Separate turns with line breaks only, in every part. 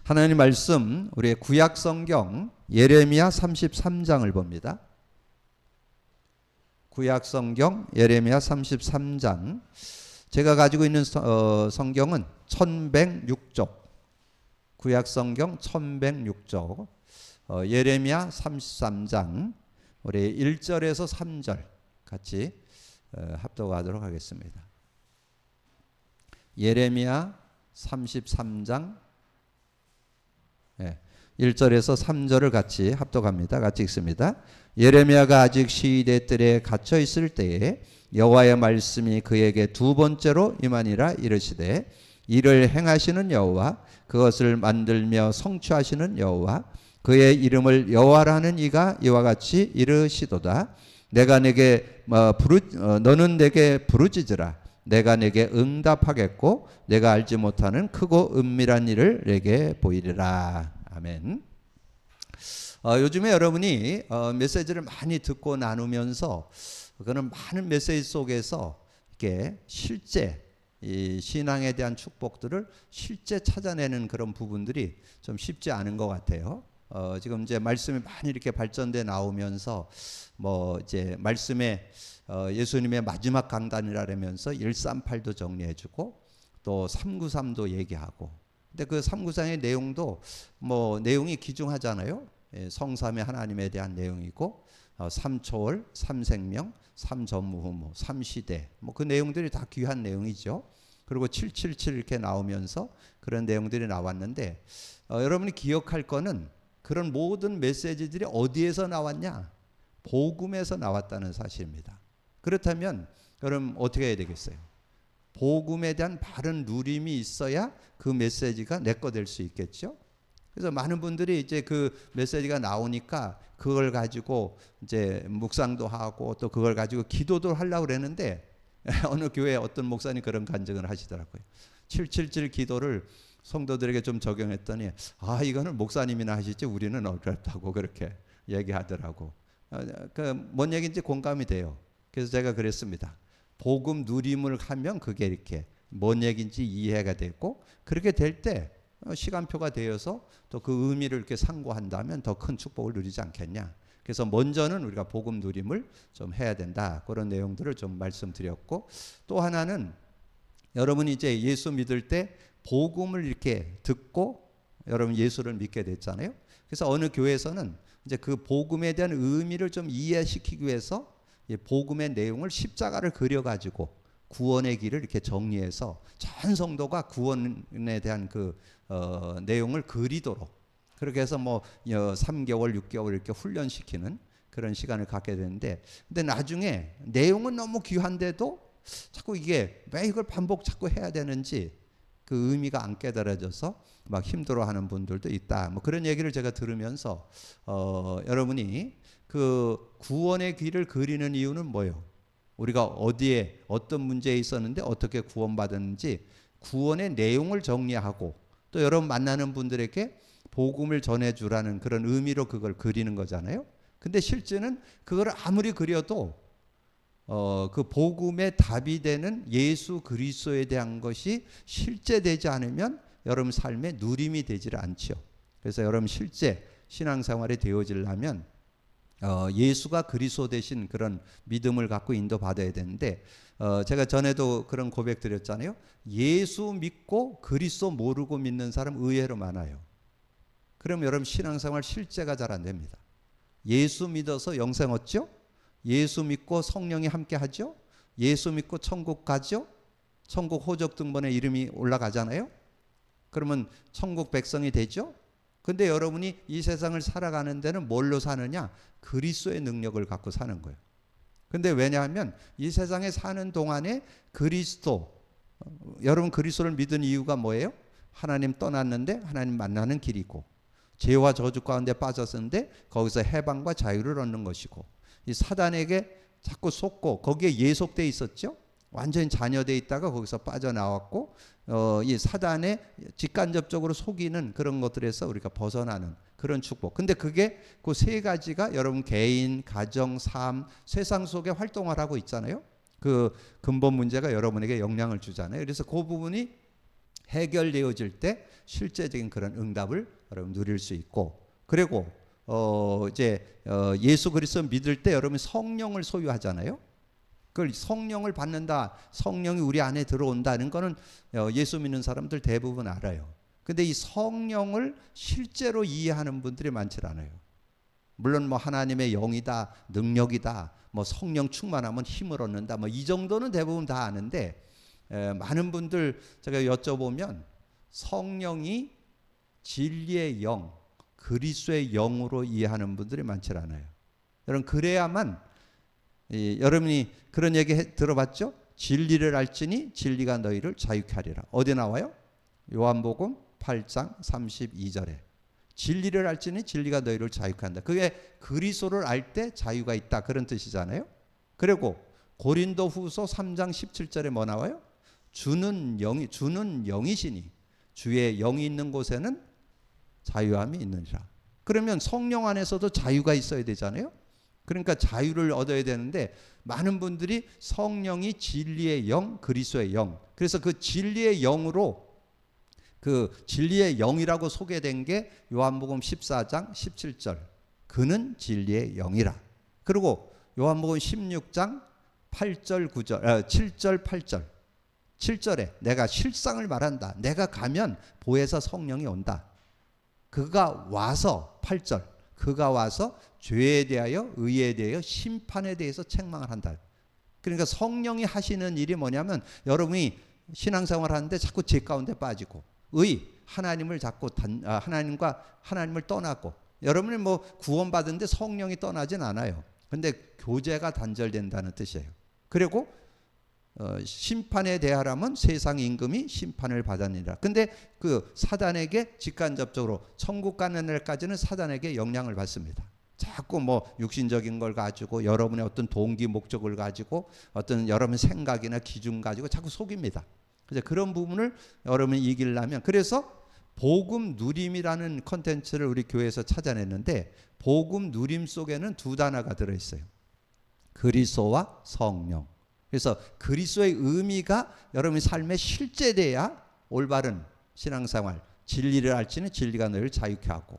하나님 말씀 우리의 구약 성경 예레미야 33장을 봅니다. 구약 성경 예레미야 33장. 제가 가지고 있는 성경은 1106쪽. 구약 성경 1106쪽. 예레미야 33장 우리 1절에서 3절 같이 합독하도록 하겠습니다. 예레미야 33장 1절에서 3절을 같이 합독합니다. 같이 읽습니다. 예레미야가 아직 시대 뜰에 갇혀 있을 때에 여호와의 말씀이 그에게 두 번째로 임하니라. 이르시되 이를 행하시는 여호와, 그것을 만들며 성취하시는 여호와, 그의 이름을 여호와라는 이가 이와 같이 이르시도다. 내가 내게 너는 내게 부르짖으라. 내가 내게 응답하겠고 내가 알지 못하는 크고 은밀한 일을 내게 보이리라. 아멘. 요즘에 여러분이 메시지를 많이 듣고 나누면서 그는 많은 메시지 속에서 이렇게 실제 이 신앙에 대한 축복들을 실제 찾아내는 그런 부분들이 좀 쉽지 않은 것 같아요. 지금 이제 말씀이 많이 이렇게 발전돼 나오면서 뭐 이제 말씀에 예수님의 마지막 강단이라면서 138도 정리해주고 또 393도 얘기하고. 근데 그 393의 내용도 뭐 내용이 기중하잖아요. 성삼위 하나님에 대한 내용이고 3초월, 3생명, 3전무후무, 3시대 뭐 그 내용들이 다 귀한 내용이죠. 그리고 777 이렇게 나오면서 그런 내용들이 나왔는데 여러분이 기억할 거는 그런 모든 메시지들이 어디에서 나왔냐? 복음에서 나왔다는 사실입니다. 그렇다면 여러분 어떻게 해야 되겠어요? 복음에 대한 바른 누림이 있어야 그 메시지가 내 거 될 수 있겠죠. 그래서 많은 분들이 이제 그 메시지가 나오니까 그걸 가지고 이제 묵상도 하고 또 그걸 가지고 기도도 하려고 그랬는데 어느 교회 어떤 목사님 그런 간증을 하시더라고요. 777 기도를 성도들에게 좀 적용했더니 이거는 목사님이나 하시지 우리는 어렵다고 그렇게 얘기하더라고. 뭔 얘기인지 공감이 돼요. 그래서 제가 그랬습니다. 복음 누림을 하면 그게 이렇게 뭔 얘기인지 이해가 되고 그렇게 될 때 시간표가 되어서 또 그 의미를 이렇게 상고한다면 더 큰 축복을 누리지 않겠냐. 그래서 먼저는 우리가 복음 누림을 좀 해야 된다. 그런 내용들을 좀 말씀드렸고 또 하나는 여러분이 이제 예수 믿을 때 복음을 이렇게 듣고 여러분 예수를 믿게 됐잖아요. 그래서 어느 교회에서는 이제 그 복음에 대한 의미를 좀 이해시키기 위해서 복음의 내용을 십자가를 그려가지고 구원의 길을 이렇게 정리해서 전 성도가 구원에 대한 그 내용을 그리도록 그렇게 해서 뭐 3개월, 6개월 이렇게 훈련시키는 그런 시간을 갖게 되는데 근데 나중에 내용은 너무 귀한데도 자꾸 이게 왜 이걸 반복 자꾸 해야 되는지 그 의미가 안 깨달아져서 막 힘들어하는 분들도 있다. 뭐 그런 얘기를 제가 들으면서 여러분이 그 구원의 길을 그리는 이유는 뭐예요? 우리가 어디에 어떤 문제에 있었는데 어떻게 구원받았는지 구원의 내용을 정리하고 또 여러분 만나는 분들에게 복음을 전해주라는 그런 의미로 그걸 그리는 거잖아요. 근데 실제는 그걸 아무리 그려도 그 복음의 답이 되는 예수 그리스도에 대한 것이 실제되지 않으면 여러분 삶에 누림이 되지를 않죠. 그래서 여러분 실제 신앙생활이 되어지려면 예수가 그리스도 되신 그런 믿음을 갖고 인도받아야 되는데 제가 전에도 그런 고백 드렸잖아요. 예수 믿고 그리스도 모르고 믿는 사람 의외로 많아요. 그럼 여러분 신앙생활 실제가 잘 안 됩니다. 예수 믿어서 영생 얻죠? 예수 믿고 성령이 함께 하죠? 예수 믿고 천국 가죠? 천국 호적 등본에 이름이 올라가잖아요? 그러면 천국 백성이 되죠? 근데 여러분이 이 세상을 살아가는 데는 뭘로 사느냐? 그리스도의 능력을 갖고 사는 거예요. 근데 왜냐하면 이 세상에 사는 동안에 그리스도, 여러분 그리스도를 믿은 이유가 뭐예요? 하나님 떠났는데 하나님 만나는 길이고 죄와 저주 가운데 빠졌는데 거기서 해방과 자유를 얻는 것이고 이 사단에게 자꾸 속고 거기에 예속돼 있었죠. 완전히 잔여돼 있다가 거기서 빠져나왔고 이 사단에 직간접적으로 속이는 그런 것들에서 우리가 벗어나는 그런 축복. 근데 그게 그 세 가지가 여러분 개인, 가정, 삶, 세상 속에 활동을 하고 있잖아요. 그 근본 문제가 여러분에게 영향을 주잖아요. 그래서 그 부분이 해결되어질 때 실제적인 그런 응답을 여러분 누릴 수 있고, 그리고 예수 그리스도 믿을 때 여러분 성령을 소유하잖아요. 그걸 성령을 받는다, 성령이 우리 안에 들어온다는 거는 예수 믿는 사람들 대부분 알아요. 근데 이 성령을 실제로 이해하는 분들이 많지 않아요. 물론 뭐 하나님의 영이다, 능력이다, 뭐 성령 충만하면 힘을 얻는다, 뭐 이 정도는 대부분 다 아는데, 많은 분들 제가 여쭤보면 성령이 진리의 영, 그리스도의 영으로 이해하는 분들이 많지 않아요. 여러분 그래야만, 여러분이 그런 얘기 들어봤죠? 진리를 알지니 진리가 너희를 자유케 하리라. 어디 나와요? 요한복음 8장 32절에 진리를 알지니 진리가 너희를 자유케 한다. 그게 그리스도를 알 때 자유가 있다, 그런 뜻이잖아요. 그리고 고린도후서 3장 17절에 뭐 나와요? 주는 영이시니 주의 영이 있는 곳에는 자유함이 있느니라. 그러면 성령 안에서도 자유가 있어야 되잖아요. 그러니까 자유를 얻어야 되는데, 많은 분들이 성령이 진리의 영, 그리스도의 영, 그래서 그 진리의 영으로, 그 진리의 영이라고 소개된 게 요한복음 14장 17절 그는 진리의 영이라. 그리고 요한복음 16장 8절 9절 7절 8절 7절에 내가 실상을 말한다. 내가 가면 보혜사 성령이 온다. 그가 와서 8절 그가 와서 죄에 대하여 의에 대하여 심판에 대해서 책망을 한다. 그러니까 성령이 하시는 일이 뭐냐면, 여러분이 신앙생활 하는데 자꾸 죄 가운데 빠지고, 하나님을 자꾸 하나님을 떠나고, 여러분이 뭐 구원받은데 성령이 떠나진 않아요. 근데 교제가 단절된다는 뜻이에요. 그리고 심판에 대하라면 세상 임금이 심판을 받았느니라. 근데 그 사단에게 직간접적으로 천국 가는 날까지는 사단에게 영향을 받습니다. 자꾸 뭐 육신적인 걸 가지고, 여러분의 어떤 동기 목적을 가지고, 어떤 여러분의 생각이나 기준 가지고 자꾸 속입니다. 그래서 그런 부분을 여러분이 이기려면, 그래서 복음 누림이라는 컨텐츠를 우리 교회에서 찾아냈는데, 복음 누림 속에는 두 단어가 들어있어요. 그리스도와 성령. 그래서 그리스도의 의미가 여러분의 삶에 실제돼야 올바른 신앙생활, 진리를 알지는 진리가 너희를 자유케 하고,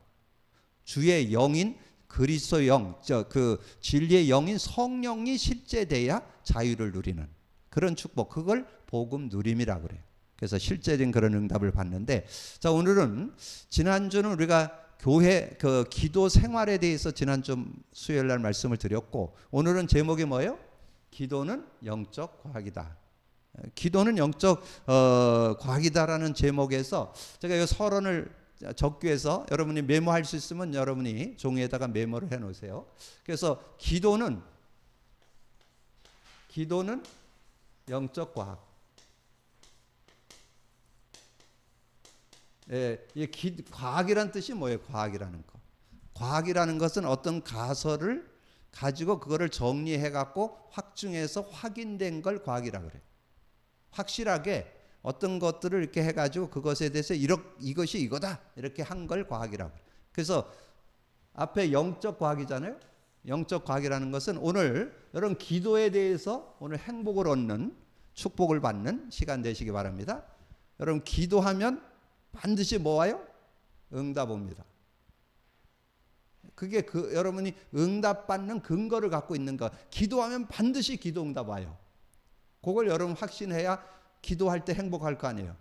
주의 영인 그리스도 영, 그 진리의 영인 성령이 실제돼야 자유를 누리는 그런 축복, 그걸 복음 누림이라고 그래요. 그래서 실제적인 그런 응답을 받는데, 자, 오늘은, 지난주는 우리가 교회 그 기도 생활에 대해서 지난주 수요일 날 말씀을 드렸고, 오늘은 제목이 뭐예요? 기도는 영적 과학이다. 기도는 영적 과학이다라는 제목에서 제가 이 서론을 적기해서 여러분이 메모할 수 있으면 여러분이 종이에다가 메모를 해 놓으세요. 그래서 기도는 영적 과학. 과학이라는 뜻이 뭐예요? 과학이라는 거. 과학이라는 것은 어떤 가설을 가지고 그거를 정리해 갖고 확증해서 확인된 걸 과학이라고 그래요. 확실하게 어떤 것들을 이렇게 해 가지고 그것에 대해서 이것이 이거다 이렇게 한 걸 과학이라고 그래요. 그래서 앞에 영적 과학이잖아요. 영적 과학이라는 것은 오늘 여러분 기도에 대해서 오늘 행복을 얻는, 축복을 받는 시간 되시기 바랍니다. 여러분 기도하면 반드시 뭐 와요? 응답 옵니다. 그게 여러분이 응답받는 근거를 갖고 있는 것. 기도하면 반드시 기도 응답 와요. 그걸 여러분 확신해야 기도할 때 행복할 거 아니에요.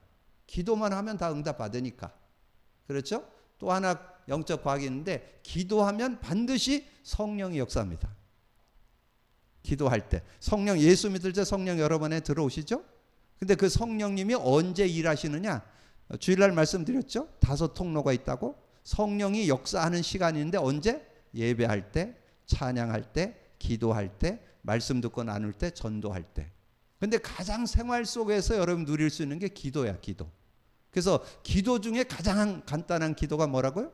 기도만 하면 다 응답 받으니까. 그렇죠? 또 하나 영적 과학이 있는데, 기도하면 반드시 성령이 역사합니다. 기도할 때 성령, 예수 믿을 때 성령 여러분에 들어오시죠? 근데 그 성령님이 언제 일하시느냐? 주일날 말씀드렸죠? 5 통로가 있다고. 성령이 역사하는 시간이 있는데 언제? 예배할 때, 찬양할 때, 기도할 때, 말씀 듣고 나눌 때, 전도할 때. 근데 가장 생활 속에서 여러분 누릴 수 있는 게 기도야, 기도. 그래서 기도 중에 가장 간단한 기도가 뭐라고요?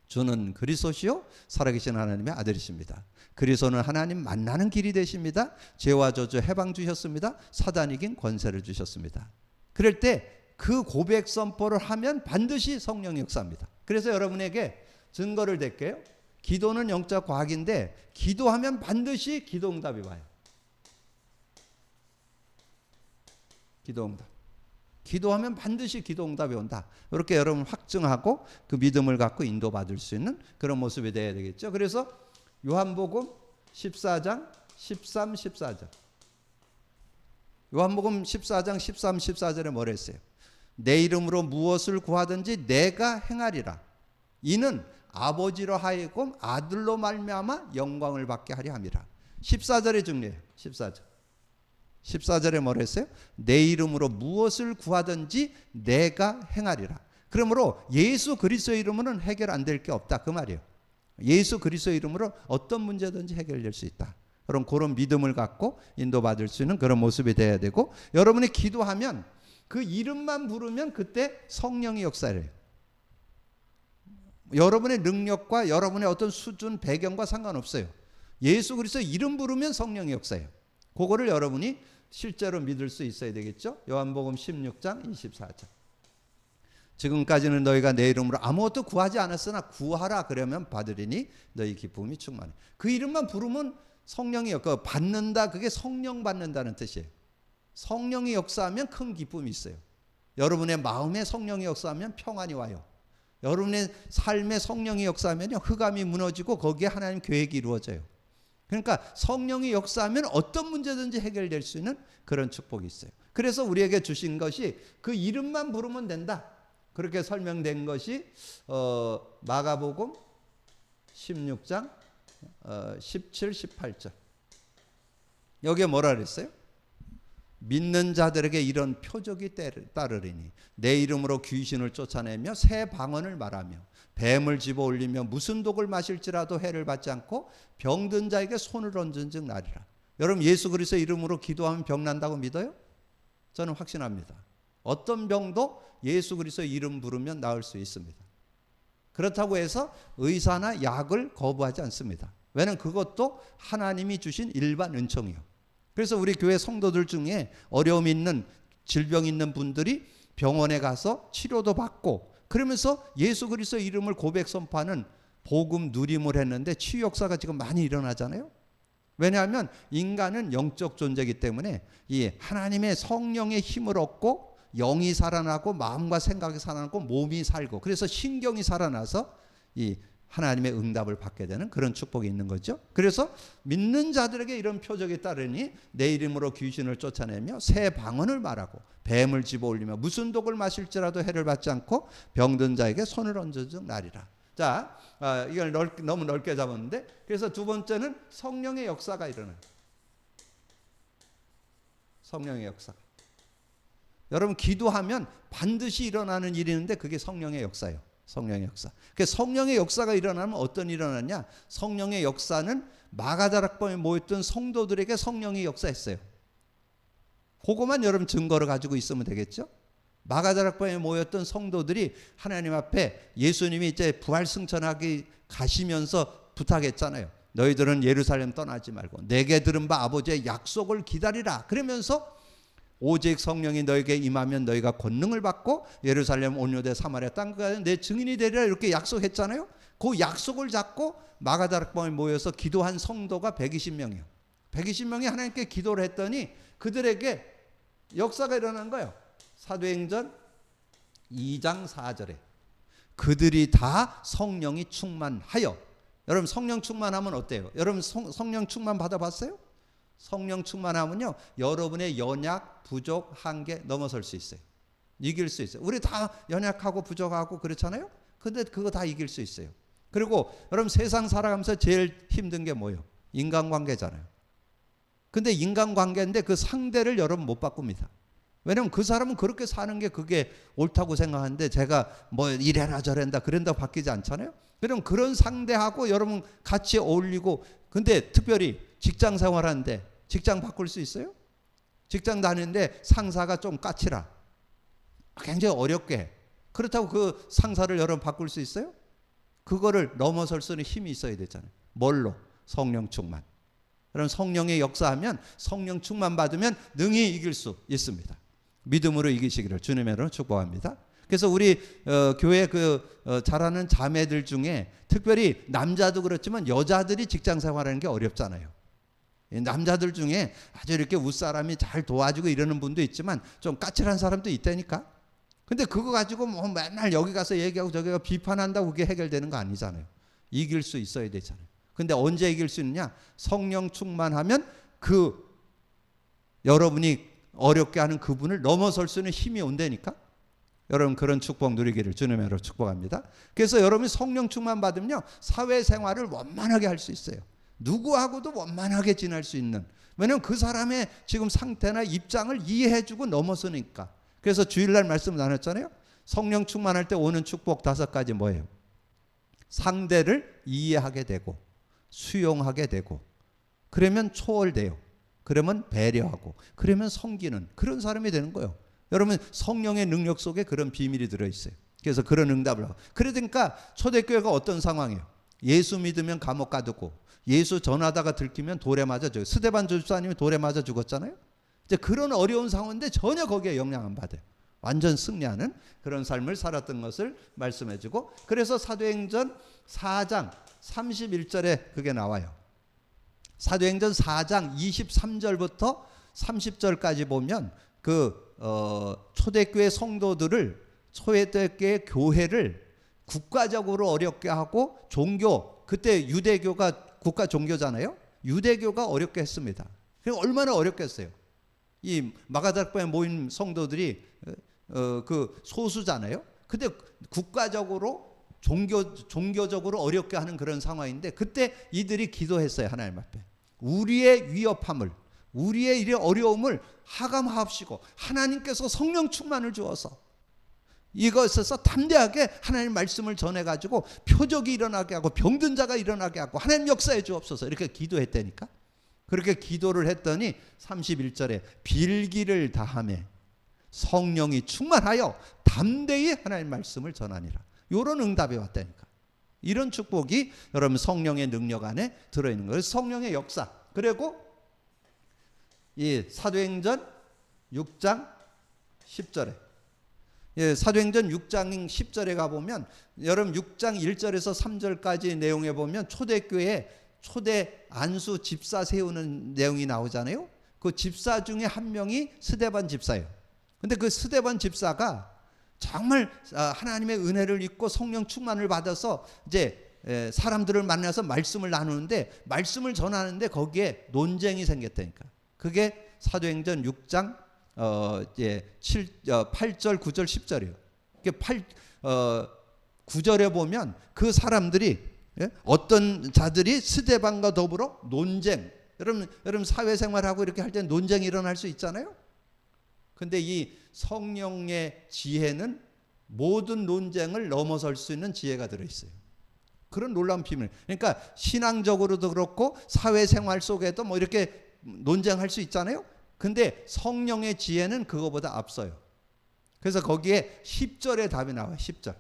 주는 그리스도시요 살아계신 하나님의 아들이십니다. 그리스도는 하나님 만나는 길이 되십니다. 죄와 저주 해방 주셨습니다. 사단 이긴 권세를 주셨습니다. 그럴 때 그 고백 선포를 하면 반드시 성령이 역사합니다. 그래서 여러분에게 증거를 댈게요. 기도는 영적 과학인데, 기도하면 반드시 기도 응답이 와요. 기도 응답. 기도하면 반드시 기도 응답이 온다. 이렇게 여러분 확증하고 그 믿음을 갖고 인도받을 수 있는 그런 모습이 되어야 되겠죠. 그래서 요한복음 14장 13, 14절. 요한복음 14장 13, 14절에 뭐라 했어요? 내 이름으로 무엇을 구하든지 내가 행하리라. 이는 아버지로 하여금 아들로 말미암아 영광을 받게 하려 함이라. 14절에 정리해요. 14절에 뭐라 했어요? 내 이름으로 무엇을 구하든지 내가 행하리라. 그러므로 예수 그리스도의 이름으로는 해결 안 될 게 없다 그 말이에요. 예수 그리스도의 이름으로 어떤 문제든지 해결될 수 있다. 그런 믿음을 갖고 인도받을 수 있는 그런 모습이 돼야 되고, 여러분이 기도하면 그 이름만 부르면 그때 성령의 역사를 해요. 여러분의 능력과 여러분의 어떤 수준, 배경과 상관없어요. 예수 그리스도의 이름 부르면 성령의 역사예요. 그거를 여러분이 실제로 믿을 수 있어야 되겠죠. 요한복음 16장 24절. 지금까지는 너희가 내 이름으로 아무것도 구하지 않았으나 구하라 그러면 받으리니 너희 기쁨이 충만해. 그 이름만 부르면 성령이 받는다. 그게 성령 받는다는 뜻이에요. 성령이 역사하면 큰 기쁨이 있어요. 여러분의 마음에 성령이 역사하면 평안이 와요. 여러분의 삶에 성령이 역사하면 흑암이 무너지고 거기에 하나님 계획이 이루어져요. 그러니까 성령이 역사하면 어떤 문제든지 해결될 수 있는 그런 축복이 있어요. 그래서 우리에게 주신 것이 그 이름만 부르면 된다. 그렇게 설명된 것이 마가복음 16장 17, 18절. 여기에 뭐라 그랬어요? 믿는 자들에게 이런 표적이 따르리니 내 이름으로 귀신을 쫓아내며 새 방언을 말하며 뱀을 집어 올리며 무슨 독을 마실지라도 해를 받지 않고 병든 자에게 손을 얹은 즉 나리라. 여러분 예수 그리스도의 이름으로 기도하면 병 난다고 믿어요? 저는 확신합니다. 어떤 병도 예수 그리스도의 이름 부르면 나을 수 있습니다. 그렇다고 해서 의사나 약을 거부하지 않습니다. 왜냐하면 그것도 하나님이 주신 일반 은총이에요. 그래서 우리 교회 성도들 중에 어려움 있는 질병 있는 분들이 병원에 가서 치료도 받고 그러면서 예수 그리스도의 이름을 고백 선포하는 복음 누림을 했는데 치유 역사가 지금 많이 일어나잖아요. 왜냐하면 인간은 영적 존재이기 때문에 이 하나님의 성령의 힘을 얻고 영이 살아나고 마음과 생각이 살아나고 몸이 살고 그래서 신경이 살아나서 이 하나님의 응답을 받게 되는 그런 축복이 있는 거죠. 그래서 믿는 자들에게 이런 표적이 따르니 내 이름으로 귀신을 쫓아내며 새 방언을 말하고 뱀을 집어 올리며 무슨 독을 마실지라도 해를 받지 않고 병든 자에게 손을 얹어준 날이라. 자, 이걸 너무 넓게 잡았는데 그래서 두 번째는 성령의 역사가 일어나요. 성령의 역사. 여러분 기도하면 반드시 일어나는 일이 있는데 그게 성령의 역사예요. 성령의 역사. 그래서 성령의 역사가 일어나면 어떤 일이 일어나냐? 성령의 역사는 마가다락방에 모였던 성도들에게 성령이 역사했어요. 그것만 여러분 증거를 가지고 있으면 되겠죠? 마가다락방에 모였던 성도들이 하나님 앞에 예수님이 이제 부활승천하기 가시면서 부탁했잖아요. 너희들은 예루살렘 떠나지 말고 내게 들은 바 아버지의 약속을 기다리라. 그러면서 오직 성령이 너에게 임하면 너희가 권능을 받고 예루살렘 온 유대 사마리아 땅까지 내 증인이 되리라 이렇게 약속했잖아요. 그 약속을 잡고 마가다락방에 모여서 기도한 성도가 120명이에요. 120명이 하나님께 기도를 했더니 그들에게 역사가 일어난 거예요. 사도행전 2장 4절에 그들이 다 성령이 충만하여. 여러분 성령 충만하면 어때요? 여러분 성령 충만 받아봤어요? 성령 충만하면요 여러분의 연약, 부족, 한계 넘어설 수 있어요. 이길 수 있어요. 우리 다 연약하고 부족하고 그렇잖아요. 근데 그거 다 이길 수 있어요. 그리고 여러분 세상 살아가면서 제일 힘든 게 뭐예요? 인간관계잖아요. 근데 인간관계인데 그 상대를 여러분 못 바꿉니다. 왜냐면 그 사람은 그렇게 사는 게 그게 옳다고 생각하는데 제가 뭐 이래라 저래라 그런다고 바뀌지 않잖아요. 그럼 그런 상대하고 여러분 같이 어울리고 근데 특별히 직장 생활하는데 직장 바꿀 수 있어요? 직장 다니는데 상사가 좀 까칠하. 굉장히 어렵게 해. 그렇다고 그 상사를 여러분 바꿀 수 있어요? 그거를 넘어설 수 있는 힘이 있어야 되잖아요. 뭘로? 성령 충만. 그럼 성령의 역사하면 성령 충만 받으면 능히 이길 수 있습니다. 믿음으로 이기시기를 주님의 이름으로 축복합니다. 그래서 우리 교회 잘하는 자매들 중에 특별히 남자도 그렇지만 여자들이 직장 생활하는 게 어렵잖아요. 남자들 중에 아주 이렇게 웃사람이 잘 도와주고 이러는 분도 있지만 좀 까칠한 사람도 있다니까. 근데 그거 가지고 뭐 맨날 여기 가서 얘기하고 저기 가서 비판한다고 그게 해결되는 거 아니잖아요. 이길 수 있어야 되잖아요. 근데 언제 이길 수 있느냐? 성령 충만하면 그 여러분이 어렵게 하는 그분을 넘어설 수 있는 힘이 온다니까. 여러분 그런 축복 누리기를 주님의 이름으로 축복합니다. 그래서 여러분이 성령 충만 받으면요 사회생활을 원만하게 할 수 있어요. 누구하고도 원만하게 지낼 수 있는, 왜냐하면 그 사람의 지금 상태나 입장을 이해해주고 넘어서니까. 그래서 주일날 말씀 나눴잖아요. 성령 충만할 때 오는 축복 5가지 뭐예요? 상대를 이해하게 되고 수용하게 되고, 그러면 초월돼요. 그러면 배려하고, 그러면 섬기는 그런 사람이 되는 거예요. 여러분 성령의 능력 속에 그런 비밀이 들어있어요. 그래서 그런 응답을 하고. 그러니까 초대교회가 어떤 상황이에요? 예수 믿으면 감옥 가두고, 예수 전하다가 들키면 돌에 맞아 죽어요. 스데반 집사님이 돌에 맞아 죽었잖아요. 이제 그런 어려운 상황인데 전혀 거기에 영향 안 받아요. 완전 승리하는 그런 삶을 살았던 것을 말씀해주고, 그래서 사도행전 4장 31절에 그게 나와요. 사도행전 4장 23절부터 30절까지 보면 초대교회 성도들을, 초대교회 교회를 국가적으로 어렵게 하고, 종교, 그때 유대교가 국가 종교잖아요. 유대교가 어렵게 했습니다. 얼마나 어렵게 했어요. 이 마가다락방에 모인 성도들이 그 소수잖아요. 근데 국가적으로 종교적으로 어렵게 하는 그런 상황인데, 그때 이들이 기도했어요. 하나님 앞에 우리의 위협함을, 우리의 이 어려움을 하감하옵시고 하나님께서 성령 충만을 주어서 이것에서 담대하게 하나님 말씀을 전해가지고 표적이 일어나게 하고 병든 자가 일어나게 하고 하나님 역사해 주옵소서, 이렇게 기도했다니까. 그렇게 기도를 했더니 31절에 빌기를 다하며 성령이 충만하여 담대히 하나님 말씀을 전하니라. 이런 응답이 왔다니까. 이런 축복이 여러분 성령의 능력 안에 들어있는 거예요. 성령의 역사. 그리고 이 사도행전 6장 10절에, 예, 사도행전 6장 10절에 가보면 여러분 6장 1절에서 3절까지 내용에 보면 초대교회 초대 안수 집사 세우는 내용이 나오잖아요. 그 집사 중에 한 명이 스데반 집사예요. 근데 그 스데반 집사가 정말 하나님의 은혜를 입고 성령 충만을 받아서 이제 사람들을 만나서 말씀을 나누는데, 말씀을 전하는데 거기에 논쟁이 생겼다니까. 그게 사도행전 6장 8절, 9절, 10절이에요. 9절에 보면 그 사람들이, 어떤 자들이 스데반과 더불어 논쟁, 여러분 사회생활하고 이렇게 할 때 논쟁이 일어날 수 있잖아요. 근데 이 성령의 지혜는 모든 논쟁을 넘어설 수 있는 지혜가 들어있어요. 그런 놀라운 비밀. 그러니까 신앙적으로도 그렇고 사회생활 속에도 뭐 이렇게 논쟁할 수 있잖아요. 근데 성령의 지혜는 그거보다 앞서요. 그래서 거기에 10절에 답이 나와요. 10절.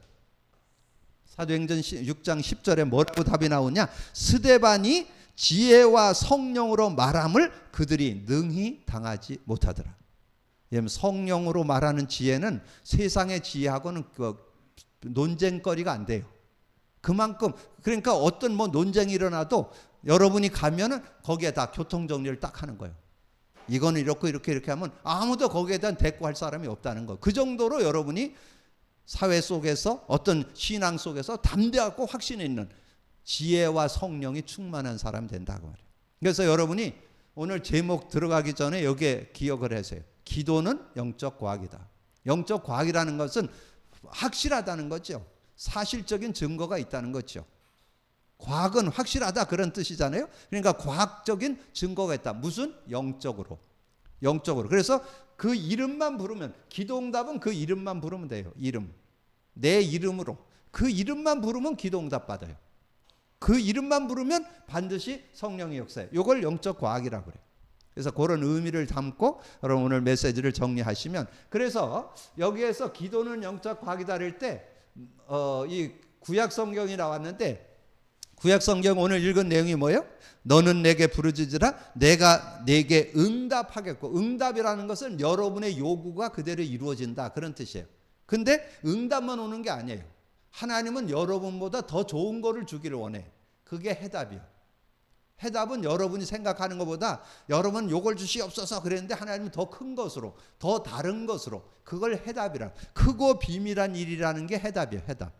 사도행전 6장 10절에 뭐라고 답이 나오냐? 스데반이 지혜와 성령으로 말함을 그들이 능히 당하지 못하더라. 성령으로 말하는 지혜는 세상의 지혜하고는 논쟁거리가 안 돼요. 그만큼, 그러니까 어떤 뭐 논쟁이 일어나도 여러분이 가면은 거기에 다 교통정리를 딱 하는 거예요. 이거는 이렇게 하면 아무도 거기에 대한 대꾸할 사람이 없다는 거. 그 정도로 여러분이 사회 속에서, 어떤 신앙 속에서 담대하고 확신 있는 지혜와 성령이 충만한 사람이 된다고 말해요. 그래서 여러분이 오늘 제목 들어가기 전에 여기에 기억을 하세요. 기도는 영적 과학이다. 영적 과학이라는 것은 확실하다는 거죠. 사실적인 증거가 있다는 거죠. 과학은 확실하다 그런 뜻이잖아요. 그러니까 과학적인 증거가 있다. 무슨? 영적으로. 그래서 그 이름만 부르면, 기도응답은 그 이름만 부르면 돼요. 이름. 내 이름으로. 그 이름만 부르면 기도응답 받아요. 그 이름만 부르면 반드시 성령의 역사예요. 이걸 영적 과학이라고 그래요. 그래서 그런 의미를 담고 여러분 오늘 메시지를 정리하시면, 그래서 여기에서 기도는 영적 과학이다 할 때 이 구약 성경이 나왔는데, 구약 성경 오늘 읽은 내용이 뭐예요? 너는 내게 부르짖으라 내가 내게 응답하겠고, 응답이라는 것은 여러분의 요구가 그대로 이루어진다 그런 뜻이에요. 근데 응답만 오는 게 아니에요. 하나님은 여러분보다 더 좋은 거를 주기를 원해. 그게 해답이에요. 해답은 여러분이 생각하는 것보다 여러분 요걸 주시옵소서 그랬는데 하나님은 더 큰 것으로, 더 다른 것으로, 그걸 해답이라. 크고 비밀한 일이라는 게 해답이에요. 해답.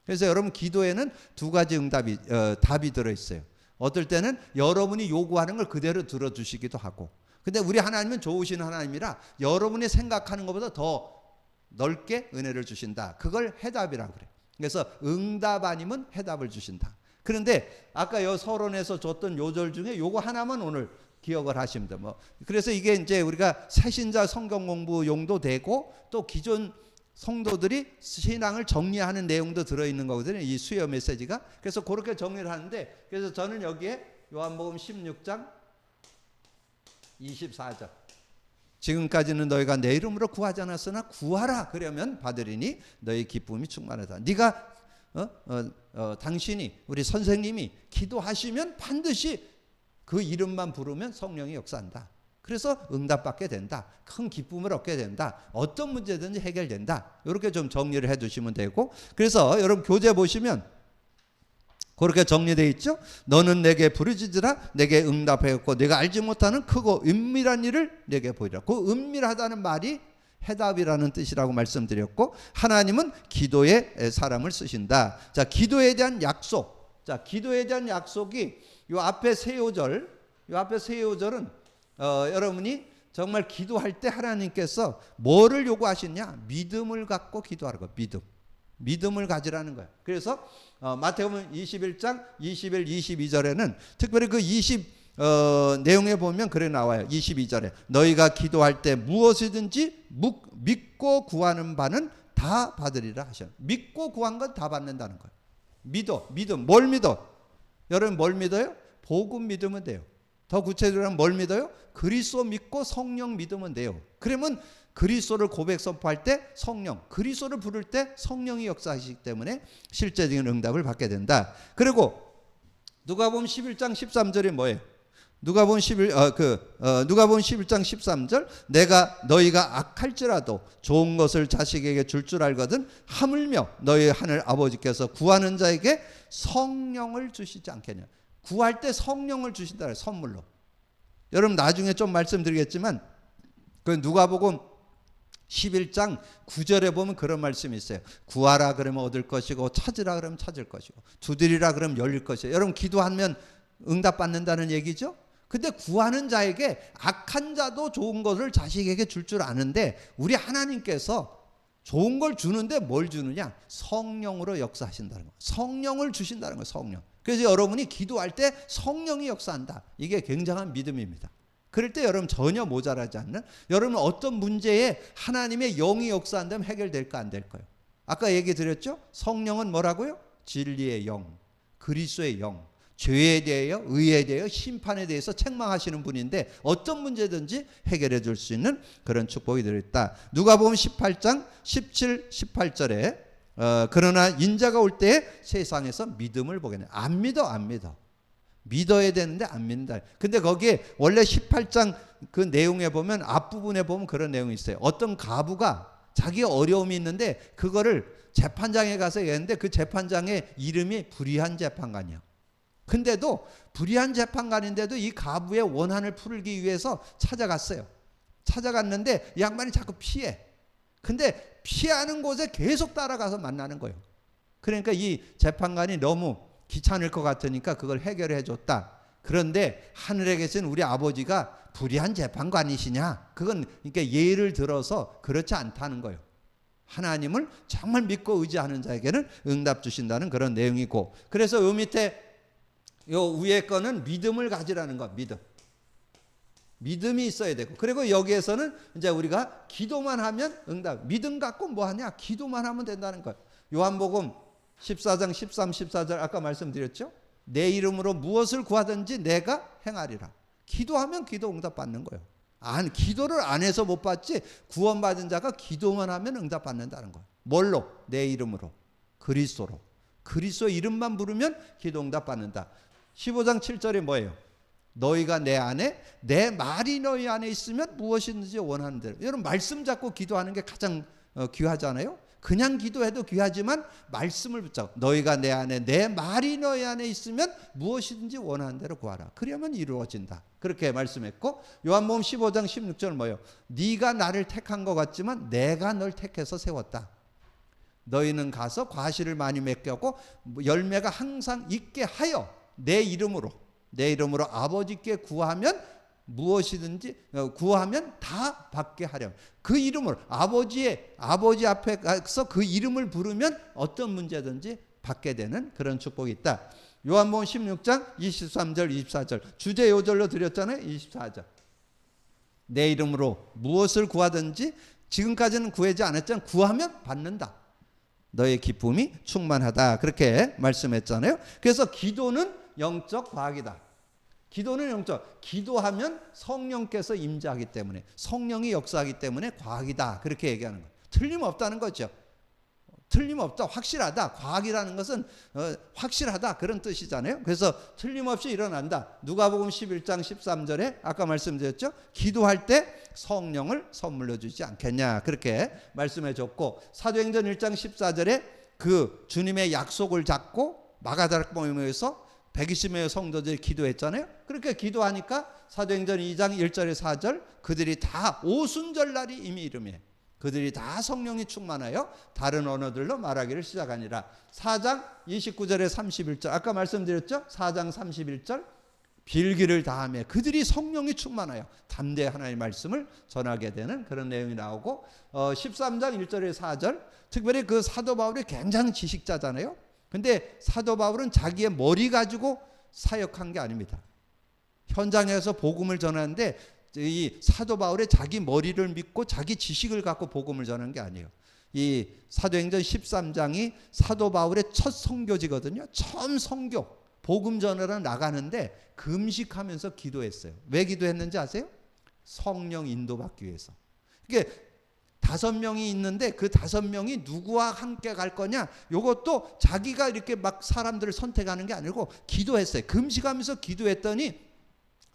그래서 여러분 기도에는 두 가지 답이 들어있어요. 어떨 때는 여러분이 요구하는 걸 그대로 들어주시기도 하고, 근데 우리 하나님은 좋으신 하나님이라 여러분이 생각하는 것보다 더 넓게 은혜를 주신다. 그걸 해답이라고 그래요. 그래서 응답 아니면 해답을 주신다. 그런데 아까 요 서론에서 줬던 요절 중에 요거 하나만 오늘 기억을 하시면 돼요. 그래서 이게 이제 우리가 새신자 성경 공부 용도 되고 또 기존 성도들이 신앙을 정리하는 내용도 들어있는 거거든요. 이 수요 메시지가. 그래서 그렇게 정리를 하는데, 그래서 저는 여기에 요한복음 16장 24절. 지금까지는 너희가 내 이름으로 구하지 않았으나 구하라 그러면 받으리니 너희 기쁨이 충만하다. 네가 당신이, 우리 선생님이 기도하시면 반드시 그 이름만 부르면 성령이 역사한다. 그래서 응답받게 된다. 큰 기쁨을 얻게 된다. 어떤 문제든지 해결된다. 이렇게 좀 정리를 해 두시면 되고, 그래서 여러분 교재 보시면 그렇게 정리되어 있죠. 너는 내게 부르짖으라 내게 응답하였고 내가 알지 못하는 크고 은밀한 일을 내게 보이라. 그 은밀하다는 말이 해답이라는 뜻이라고 말씀드렸고, 하나님은 기도에 사람을 쓰신다. 자, 기도에 대한 약속. 자, 기도에 대한 약속이 요 앞에 세 요절, 요 앞에 세 요절은 여러분이 정말 기도할 때 하나님께서 뭐를 요구하시냐? 믿음을 갖고 기도하는 거. 믿음을 가지라는 거예요. 그래서 마태복음 21장 21, 22절에는 특별히 그 내용에 보면 그래 나와요. 22절에 너희가 기도할 때 무엇이든지 믿고 구하는 바는 다 받으리라 하셔. 믿고 구한 건 다 받는다는 거예요. 믿음. 뭘 믿어? 여러분 뭘 믿어요? 복음 믿으면 돼요. 더 구체적으로 하면 뭘 믿어요? 그리스도 믿고 성령 믿으면 돼요. 그러면 그리스도를 고백 선포할 때 성령, 그리스도를 부를 때 성령이 역사하시기 때문에 실제적인 응답을 받게 된다. 그리고 누가복음 11장 13절이 뭐예요? 누가복음 11장 13절 너희가 악할지라도 좋은 것을 자식에게 줄 알거든 하물며 너희 하늘 아버지께서 구하는 자에게 성령을 주시지 않겠냐. 구할 때 성령을 주신다. 선물로. 여러분 나중에 좀 말씀드리겠지만 그 누가복음 11장 9절에 보면 그런 말씀이 있어요. 구하라 그러면 얻을 것이고 찾으라 그러면 찾을 것이고 두드리라 그러면 열릴 것이에요. 여러분 기도하면 응답받는다는 얘기죠. 근데 구하는 자에게 악한 자도 좋은 것을 자식에게 줄 아는데 우리 하나님께서 좋은 걸 주는데 뭘 주느냐? 성령으로 역사하신다는 거예요. 성령을 주신다는 거예요. 성령. 그래서 여러분이 기도할 때 성령이 역사한다. 이게 굉장한 믿음입니다. 그럴 때 여러분 전혀 모자라지 않는, 여러분 어떤 문제에 하나님의 영이 역사한다면 해결될까 안 될까요? 아까 얘기 드렸죠? 성령은 뭐라고요? 진리의 영, 그리스도의 영, 죄에 대하여, 의에 대하여, 심판에 대해서 책망하시는 분인데 어떤 문제든지 해결해 줄 수 있는 그런 축복이 들어있다. 누가복음 18장 17, 18절에 그러나 인자가 올 때에 세상에서 믿음을 보겠네. 안 믿어. 믿어야 되는데 안 믿는다. 근데 거기에 원래 18장 그 내용에 보면 앞부분에 보면 그런 내용이 있어요. 어떤 가부가 자기 어려움이 있는데 그거를 재판장에 가서 얘기했는데 그 재판장의 이름이 불의한 재판관이야. 근데도 불의한 재판관인데도 이 가부의 원한을 풀기 위해서 찾아갔어요. 찾아갔는데 이 양반이 자꾸 피해. 근데 피하는 곳에 계속 따라가서 만나는 거예요. 그러니까 이 재판관이 너무 귀찮을 것 같으니까 그걸 해결해 줬다. 그런데 하늘에 계신 우리 아버지가 불의한 재판관이시냐? 그건 그러니까 예를 들어서 그렇지 않다는 거예요. 하나님을 정말 믿고 의지하는 자에게는 응답 주신다는 그런 내용이고, 그래서 요 밑에 요 위에 거는 믿음을 가지라는 거. 믿음이 있어야 되고, 그리고 여기에서는 이제 우리가 기도만 하면 응답. 믿음 갖고 뭐 하냐? 기도만 하면 된다는 거예요. 요한복음 14장 13, 14절 아까 말씀드렸죠? 내 이름으로 무엇을 구하든지 내가 행하리라. 기도하면 기도 응답 받는 거예요. 기도를 안 해서 못 받지, 구원받은 자가 기도만 하면 응답 받는다는 거예요. 뭘로? 내 이름으로, 그리스도로. 그리스도 이름만 부르면 기도 응답 받는다. 15장 7절이 뭐예요? 너희가 내 안에, 내 말이 너희 안에 있으면 무엇이든지 원하는 대로. 여러분 말씀 잡고 기도하는 게 가장 귀하잖아요. 그냥 기도해도 귀하지만 말씀을 붙잡고 너희가 내 안에 내 말이 너희 안에 있으면 무엇이든지 원하는 대로 구하라. 그러면 이루어진다. 그렇게 말씀했고 요한복음 15장 16절 뭐예요? 네가 나를 택한 것 같지만 내가 널 택해서 세웠다. 너희는 가서 과실을 많이 맺게 하고 열매가 항상 있게 하여 내 이름으로 아버지께 구하면 무엇이든지 구하면 다 받게 하렴. 그 이름으로 아버지 앞에 가서 그 이름을 부르면 어떤 문제든지 받게 되는 그런 축복이 있다. 요한복음 16장 23절 24절 주제 요절로 드렸잖아요. 24절 내 이름으로 무엇을 구하든지 지금까지는 구하지 않았지만 구하면 받는다. 너의 기쁨이 충만하다. 그렇게 말씀했잖아요. 그래서 기도는 영적 과학이다. 기도는 영적. 기도하면 성령께서 임재하기 때문에 성령이 역사하기 때문에 과학이다. 그렇게 얘기하는 거예요. 틀림없다는 거죠. 틀림없다. 확실하다. 과학이라는 것은 확실하다. 그런 뜻이잖아요. 그래서 틀림없이 일어난다. 누가복음 11장 13절에 아까 말씀드렸죠. 기도할 때 성령을 선물로 주지 않겠냐. 그렇게 말씀해 줬고 사도행전 1장 14절에 그 주님의 약속을 잡고 마가다락 모임에서 120명의 성도들이 기도했잖아요. 그렇게 기도하니까 사도행전 2장 1절에 4절 그들이 다 오순절날이 이미 이르매 그들이 다 성령이 충만하여 다른 언어들로 말하기를 시작하니라. 4장 29절에 31절 아까 말씀드렸죠. 4장 31절 빌기를 다하며 그들이 성령이 충만하여 담대히 하나님의 말씀을 전하게 되는 그런 내용이 나오고 13장 1절에 4절 특별히 그 사도 바울이 굉장히 지식자잖아요. 근데 사도 바울은 자기의 머리 가지고 사역한 게 아닙니다. 현장에서 복음을 전하는데 이 사도 바울의 자기 머리를 믿고 자기 지식을 갖고 복음을 전한 게 아니에요. 이 사도행전 13장이 사도 바울의 첫 선교지거든요. 처음 선교 복음 전하러 나가는데 금식하면서 기도했어요. 왜 기도했는지 아세요? 성령 인도받기 위해서. 그게 5명이 있는데 그 5명이 누구와 함께 갈 거냐? 이것도 자기가 이렇게 막 사람들을 선택하는 게 아니고 기도했어요. 금식하면서 기도했더니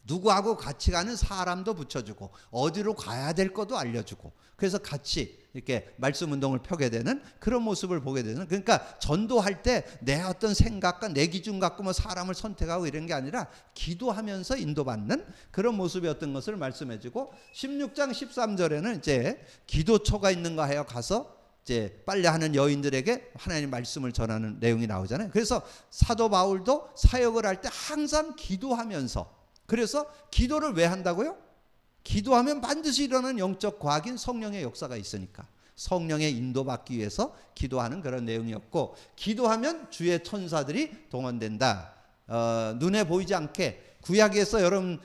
누구하고 같이 가는 사람도 붙여주고 어디로 가야 될 것도 알려주고 그래서 같이 이렇게 말씀 운동을 펴게 되는 그런 모습을 보게 되는. 그러니까 전도할 때 내 어떤 생각과 내 기준 갖고 뭐 사람을 선택하고 이런 게 아니라 기도하면서 인도받는 그런 모습이었던 것을 말씀해주고 16장 13절에는 이제 기도처가 있는가 하여 가서 이제 빨래하는 여인들에게 하나님 말씀을 전하는 내용이 나오잖아요. 그래서 사도 바울도 사역을 할 때 항상 기도하면서 그래서 기도를 왜 한다고요? 기도하면 반드시 일어나는 영적 과학인 성령의 역사가 있으니까 성령의 인도받기 위해서 기도하는 그런 내용이었고 기도하면 주의 천사들이 동원된다. 눈에 보이지 않게 구약에서 여러분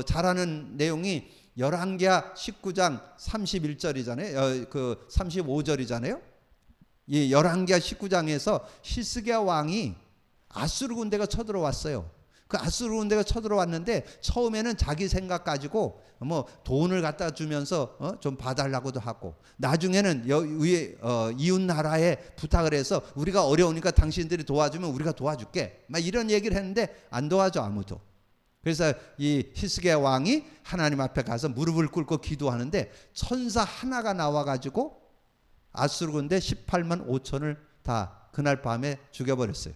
잘 아는 내용이 열왕기하 19장 31절이잖아요. 그 35절이잖아요. 이 열왕기하 19장에서 히스기야 왕이 아수르 군대가 쳐들어왔어요. 그 아수르 군대가 쳐들어왔는데 처음에는 자기 생각 가지고 뭐 돈을 갖다 주면서 좀 봐달라고도 하고 나중에는 이웃 나라에 부탁을 해서 우리가 어려우니까 당신들이 도와주면 우리가 도와줄게 막 이런 얘기를 했는데 안 도와줘 아무도. 그래서 이 히스기야 왕이 하나님 앞에 가서 무릎을 꿇고 기도하는데 천사 하나가 나와가지고 아수르 군대 18만 5천을 다 그날 밤에 죽여버렸어요.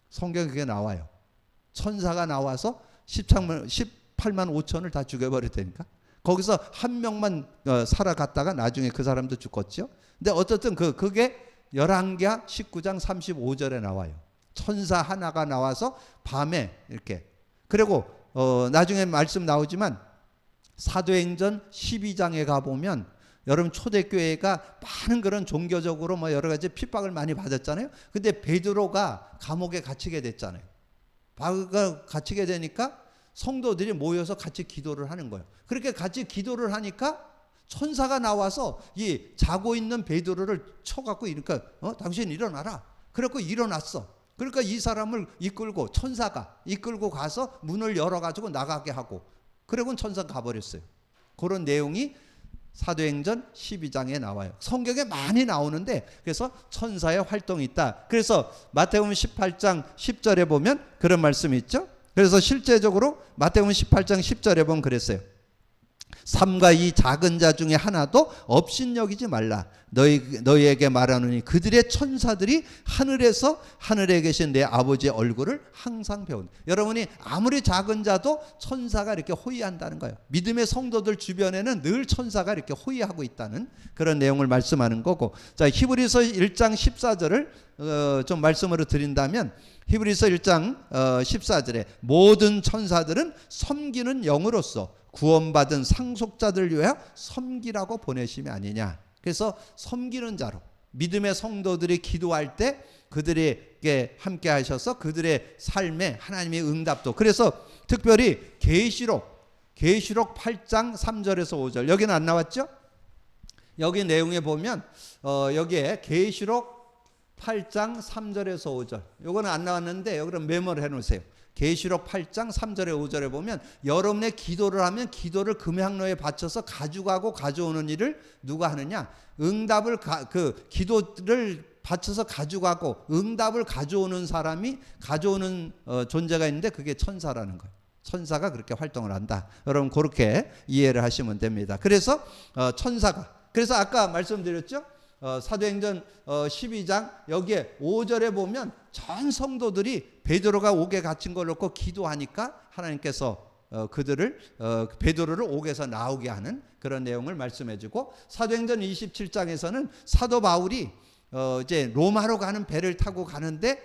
성경에 그게 나와요. 천사가 나와서 18만 5천을 다 죽여버렸다니까. 거기서 한 명만 살아갔다가 나중에 그 사람도 죽었죠. 근데 어쨌든 그게 열왕기하 19장 35절에 나와요. 천사 하나가 나와서 밤에 이렇게. 그리고 나중에 말씀 나오지만 사도행전 12장에 가보면 여러분 초대교회가 많은 그런 종교적으로 뭐 여러 가지 핍박을 많이 받았잖아요. 근데 베드로가 감옥에 갇히게 됐잖아요. 바울과 갇히게 되니까 성도들이 모여서 같이 기도를 하는 거예요. 그렇게 같이 기도를 하니까 천사가 나와서 이 자고 있는 베드로를 쳐갖고 이러니까 당신 일어나라. 그래갖고 일어났어. 그러니까 이 사람을 이끌고 천사가 이끌고 가서 문을 열어가지고 나가게 하고 그리고 천사가 가버렸어요. 그런 내용이 사도행전 12장에 나와요. 성경에 많이 나오는데 그래서 천사의 활동이 있다. 그래서 마태복음 18장 10절에 보면 그런 말씀이 있죠. 그래서 실제적으로 마태복음 18장 10절에 보면 그랬어요. 삼가 이 작은 자 중에 하나도 업신여기지 말라. 너희에게 말하노니 그들의 천사들이 하늘에 계신 내 아버지의 얼굴을 항상 배운다. 여러분이 아무리 작은 자도 천사가 이렇게 호위한다는 거예요. 믿음의 성도들 주변에는 늘 천사가 이렇게 호위하고 있다는 그런 내용을 말씀하는 거고. 자, 히브리서 1장 14절을 좀 말씀으로 드린다면, 히브리서 1장 14절에 모든 천사들은 섬기는 영으로서 구원받은 상속자들 위하여 섬기라고 보내심이 아니냐. 그래서 섬기는 자로 믿음의 성도들이 기도할 때 그들에게 함께 하셔서 그들의 삶에 하나님의 응답도. 그래서 특별히 계시록 8장 3절에서 5절, 여기는 안 나왔죠? 여기 내용에 보면 여기에 계시록 8장 3절에서 5절, 요거는 안 나왔는데 여기는 메모를 해 놓으세요. 계시록 8장 3절에 5절에 보면 여러분의 기도를 하면 기도를 금향로에 바쳐서 가져가고 가져오는 일을 누가 하느냐? 응답을 기도를 바쳐서 가져가고 응답을 가져오는 사람이 가져오는 존재가 있는데 그게 천사라는 거예요. 천사가 그렇게 활동을 한다. 여러분 그렇게 이해를 하시면 됩니다. 그래서 천사가, 그래서 아까 말씀드렸죠? 사도행전 12장 여기에 5절에 보면 전 성도들이 베드로가 옥에 갇힌 걸 놓고 기도하니까 하나님께서 베드로를 옥에서 나오게 하는 그런 내용을 말씀해주고, 사도행전 27장에서는 사도 바울이 이제 로마로 가는 배를 타고 가는데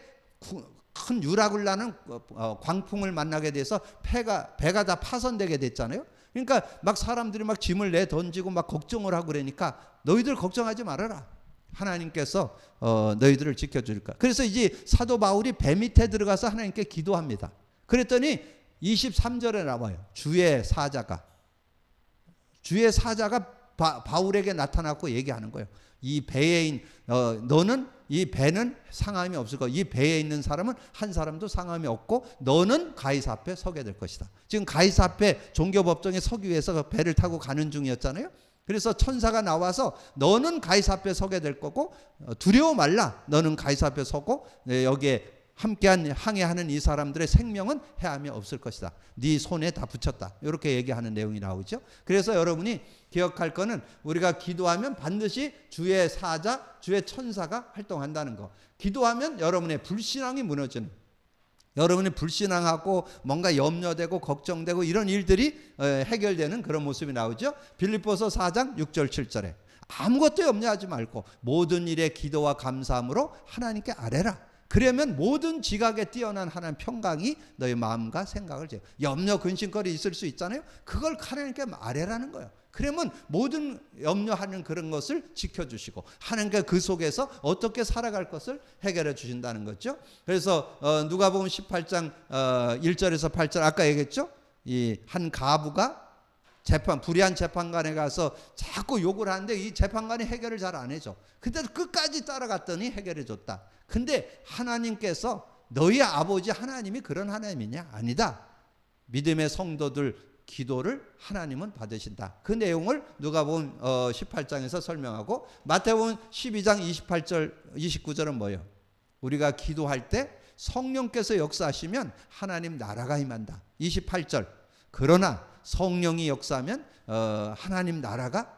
큰 유락을 나는 광풍을 만나게 돼서 배가 다 파손되게 됐잖아요. 그러니까 막 사람들이 막 짐을 내 던지고 막 걱정을 하고 그러니까 너희들 걱정하지 말아라. 하나님께서 너희들을 지켜줄까. 그래서 이제 사도 바울이 배 밑에 들어가서 하나님께 기도합니다. 그랬더니 23절에 나와요. 주의 사자가 바울에게 나타났고 얘기하는 거예요. 이 배에 너는, 이 배는 상함이 없을 거야. 이 배에 있는 사람은 한 사람도 상함이 없고 너는 가이사 앞에 서게 될 것이다. 지금 가이사 앞에 종교법정에 서기 위해서 배를 타고 가는 중이었잖아요. 그래서 천사가 나와서 너는 가이사 앞에 서게 될 거고 두려워 말라. 너는 가이사 앞에 서고 여기에 함께한 항해하는 이 사람들의 생명은 해함이 없을 것이다. 네 손에 다 붙였다. 이렇게 얘기하는 내용이 나오죠. 그래서 여러분이 기억할 거는 우리가 기도하면 반드시 주의 사자, 주의 천사가 활동한다는 거. 기도하면 여러분의 불신앙이 무너지는, 여러분이 불신앙하고 뭔가 염려되고 걱정되고 이런 일들이 해결되는 그런 모습이 나오죠. 빌립보서 4장 6절 7절에 아무것도 염려하지 말고 모든 일에 기도와 감사함으로 하나님께 아뢰라. 그러면 모든 지각에 뛰어난 하나님 평강이 너희 마음과 생각을 염려 근심거리 있을 수 있잖아요. 그걸 하나님께 아뢰라는 거예요. 그러면 모든 염려하는 그런 것을 지켜주시고 하나님께 그 속에서 어떻게 살아갈 것을 해결해 주신다는 거죠. 그래서 누가복음 18장 1절에서 8절 아까 얘기했죠. 이 한 가부가 불의한 재판관에 가서 자꾸 욕을 하는데 이 재판관이 해결을 잘 안 해줘. 근데 끝까지 따라갔더니 해결해 줬다. 근데 하나님께서 너희 아버지 하나님이 그런 하나님이냐? 아니다. 믿음의 성도들 기도를 하나님은 받으신다. 그 내용을 누가복음 18장에서 설명하고, 마태복음 12장 28절 29절은 뭐예요? 우리가 기도할 때 성령께서 역사하시면 하나님 나라가 임한다. 28절 그러나 성령이 역사하면 하나님 나라가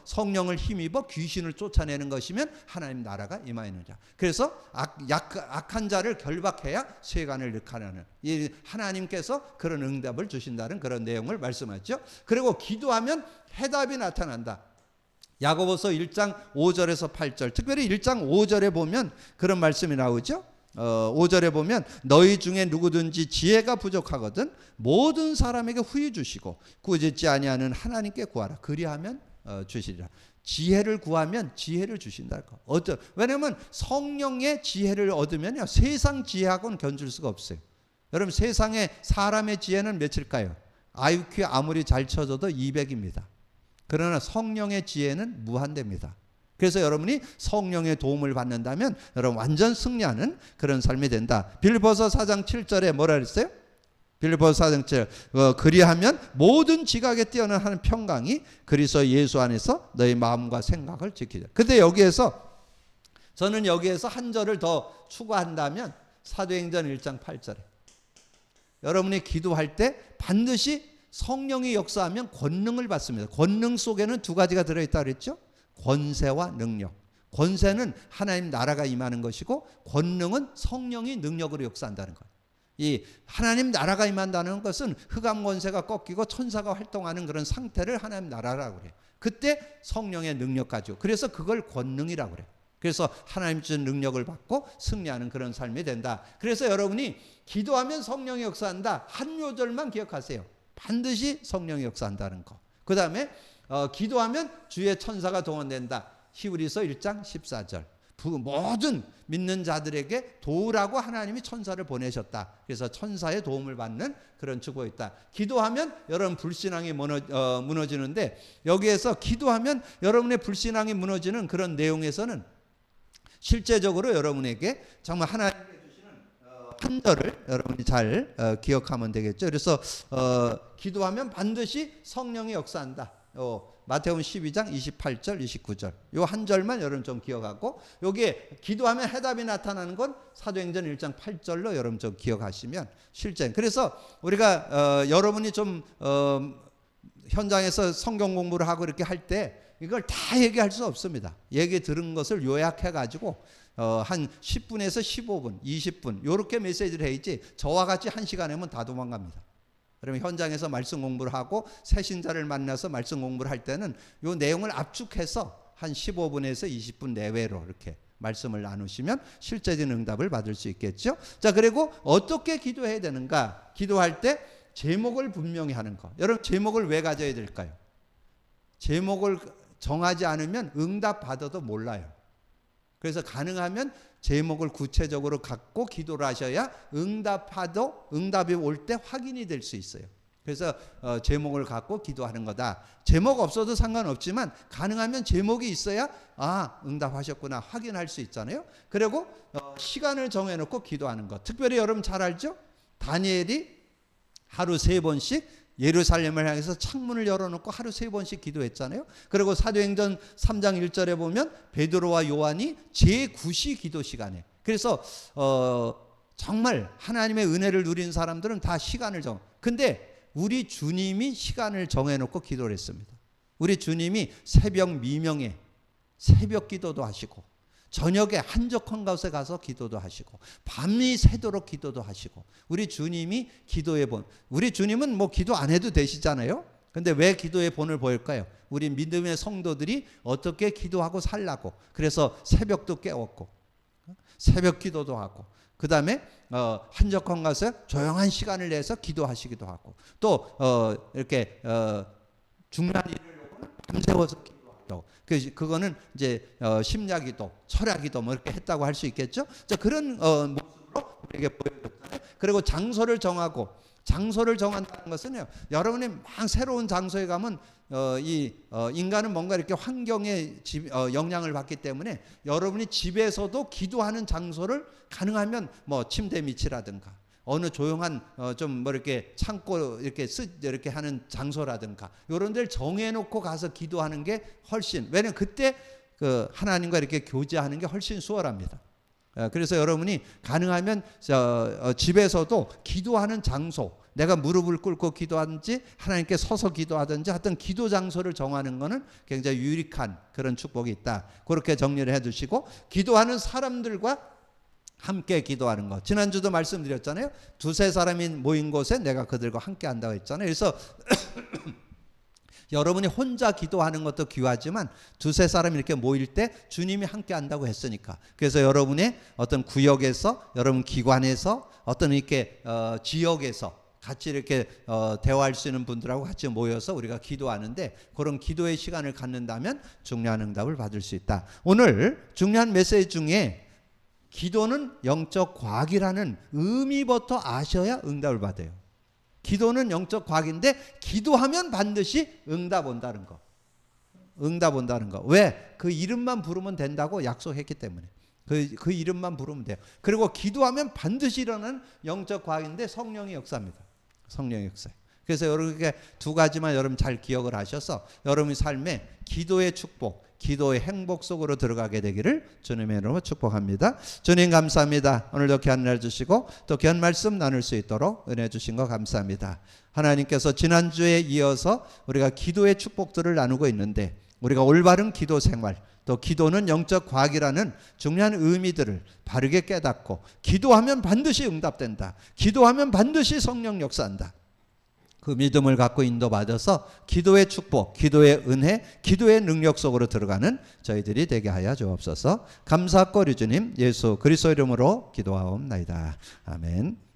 성령을 힘입어 귀신을 쫓아내는 것이면 하나님 나라가 임하느니라. 그래서 악한 자를 결박해야 세간을 늑하라는, 이 하나님께서 그런 응답을 주신다는 그런 내용을 말씀하죠. 그리고 기도하면 해답이 나타난다. 야고보서 1장 5절에서 8절, 특별히 1장 5절에 보면 그런 말씀이 나오죠. 5절에 보면 너희 중에 누구든지 지혜가 부족하거든 모든 사람에게 후히 주시고 꾸짖지 아니하는 하나님께 구하라. 그리하면 주시리라. 지혜를 구하면 지혜를 주신다. 왜냐하면 성령의 지혜를 얻으면요 세상 지혜하고는 견줄 수가 없어요. 여러분 세상에 사람의 지혜는 몇일까요? IQ 아무리 잘 쳐줘도 200입니다. 그러나 성령의 지혜는 무한대입니다. 그래서 여러분이 성령의 도움을 받는다면 여러분 완전 승리하는 그런 삶이 된다. 빌립보서 4장 7절에 뭐라 그랬어요? 빌립보서 4장 7절 그리하면 모든 지각에 뛰어난 하는 평강이 그리스도 예수 안에서 너희 마음과 생각을 지키자. 근데 저는 여기에서 한 절을 더 추가한다면 사도행전 1장 8절에 여러분이 기도할 때 반드시 성령이 역사하면 권능을 받습니다. 권능 속에는 두 가지가 들어있다 그랬죠. 권세와 능력. 권세는 하나님 나라가 임하는 것이고 권능은 성령이 능력으로 역사한다는 거예요. 이 하나님 나라가 임한다는 것은 흑암 권세가 꺾이고 천사가 활동하는 그런 상태를 하나님 나라라고 그래요. 그때 성령의 능력 가지고, 그래서 그걸 권능이라고 그래요. 그래서 하나님 주신 능력을 받고 승리하는 그런 삶이 된다. 그래서 여러분이 기도하면 성령이 역사한다, 한 요절만 기억하세요. 반드시 성령이 역사한다는 거. 그 다음에 기도하면 주의 천사가 동원된다. 히브리서 1장 14절. 모든 믿는 자들에게 도우라고 하나님이 천사를 보내셨다. 그래서 천사의 도움을 받는 그런 축복이 있다. 기도하면 여러분 불신앙이 무너지는데, 여기에서 기도하면 여러분의 불신앙이 무너지는 그런 내용에서는 실제적으로 여러분에게 정말 하나님께 주시는 판결을 여러분이 잘 기억하면 되겠죠. 그래서 기도하면 반드시 성령이 역사한다. 마태복음 12장 28절 29절 요 한 절만 여러분 좀 기억하고, 여기에 기도하면 해답이 나타나는 건 사도행전 1장 8절로 여러분 좀 기억하시면 실제. 그래서 우리가 여러분이 좀 현장에서 성경 공부를 하고 이렇게 할 때 이걸 다 얘기할 수 없습니다. 얘기 들은 것을 요약해 가지고 한 10분에서 15분 20분 요렇게 메시지를 해야지, 저와 같이 1시간이면 다 도망갑니다. 그러면 현장에서 말씀 공부를 하고 새신자를 만나서 말씀 공부를 할 때는 요 내용을 압축해서 한 15분에서 20분 내외로 이렇게 말씀을 나누시면 실제적인 응답을 받을 수 있겠죠. 자, 그리고 어떻게 기도해야 되는가? 기도할 때 제목을 분명히 하는 거. 여러분, 제목을 왜 가져야 될까요? 제목을 정하지 않으면 응답 받아도 몰라요. 그래서 가능하면 제목을 구체적으로 갖고 기도를 하셔야 응답이 올 때 확인이 될 수 있어요. 그래서 제목을 갖고 기도하는 거다. 제목 없어도 상관없지만 가능하면 제목이 있어야 응답하셨구나 확인할 수 있잖아요. 그리고 시간을 정해놓고 기도하는 것. 특별히 여러분 잘 알죠? 다니엘이 하루 3번씩 예루살렘을 향해서 창문을 열어놓고 하루 3번씩 기도했잖아요. 그리고 사도행전 3장 1절에 보면 베드로와 요한이 제9시 기도 시간에, 그래서 정말 하나님의 은혜를 누린 사람들은 다 시간을 근데 우리 주님이 시간을 정해놓고 기도를 했습니다. 우리 주님이 새벽 미명에 새벽 기도도 하시고, 저녁에 한적한 곳에 가서 기도도 하시고, 밤이 새도록 기도도 하시고, 우리 주님이 우리 주님은 뭐 기도 안 해도 되시잖아요. 근데 왜 기도의 본을 보일까요? 우리 믿음의 성도들이 어떻게 기도하고 살라고. 그래서 새벽도 깨웠고, 새벽 기도도 하고, 그 다음에 한적한 곳에 조용한 시간을 내서 기도하시기도 하고, 또 이렇게 중요한 일을 밤새워서 그거는 이제 심야기도, 철야기도 뭐 이렇게 했다고 할 수 있겠죠. 자, 그런 모습으로 우리에게 보여줬잖아요. 그리고 장소를 정한다는 것은요, 여러분이 막 새로운 장소에 가면 인간은 뭔가 이렇게 환경에 영향을 받기 때문에 여러분이 집에서도 기도하는 장소를 가능하면 뭐 침대 밑이라든가 어느 조용한 좀 뭐 이렇게 창고 이렇게 하는 장소라든가 이런 데를 정해놓고 가서 기도하는 게 훨씬, 왜냐면 그때 그 하나님과 이렇게 교제하는 게 훨씬 수월합니다. 그래서 여러분이 가능하면 집에서도 기도하는 장소, 내가 무릎을 꿇고 기도하든지 하나님께 서서 기도하든지 하여튼 기도 장소를 정하는 것은 굉장히 유익한 그런 축복이 있다. 그렇게 정리를 해두시고, 기도하는 사람들과 함께 기도하는 것. 지난주도 말씀드렸잖아요. 2-3사람이 모인 곳에 내가 그들과 함께 한다고 했잖아요. 그래서 여러분이 혼자 기도하는 것도 귀하지만 2-3사람이 이렇게 모일 때 주님이 함께 한다고 했으니까. 그래서 여러분의 어떤 구역에서, 여러분 기관에서, 어떤 이렇게 지역에서 같이 이렇게 대화할 수 있는 분들하고 같이 모여서 우리가 기도하는데, 그런 기도의 시간을 갖는다면 중요한 응답을 받을 수 있다. 오늘 중요한 메시지 중에 기도는 영적 과학이라는 의미부터 아셔야 응답을 받아요. 기도는 영적 과학인데 기도하면 반드시 응답 온다는 거. 응답 온다는 거. 왜? 그 이름만 부르면 된다고 약속했기 때문에. 그 이름만 부르면 돼요. 그리고 기도하면 반드시 일어나는 영적 과학인데 성령의 역사입니다. 성령의 역사. 그래서 여러분에게 두 가지만 여러분 잘 기억을 하셔서 여러분의 삶에 기도의 축복, 기도의 행복 속으로 들어가게 되기를 주님의 이름으로 축복합니다. 주님 감사합니다. 오늘도 귀한 날 주시고 또 귀한 말씀 나눌 수 있도록 은혜 주신 거 감사합니다. 하나님께서 지난주에 이어서 우리가 기도의 축복들을 나누고 있는데 우리가 올바른 기도 생활, 또 기도는 영적 과학이라는 중요한 의미들을 바르게 깨닫고 기도하면 반드시 응답된다. 기도하면 반드시 성령 역사한다. 그 믿음을 갖고 인도받아서 기도의 축복, 기도의 은혜, 기도의 능력 속으로 들어가는 저희들이 되게 하여 주옵소서. 감사하고 우리 주님 예수 그리스도 이름으로 기도하옵나이다. 아멘.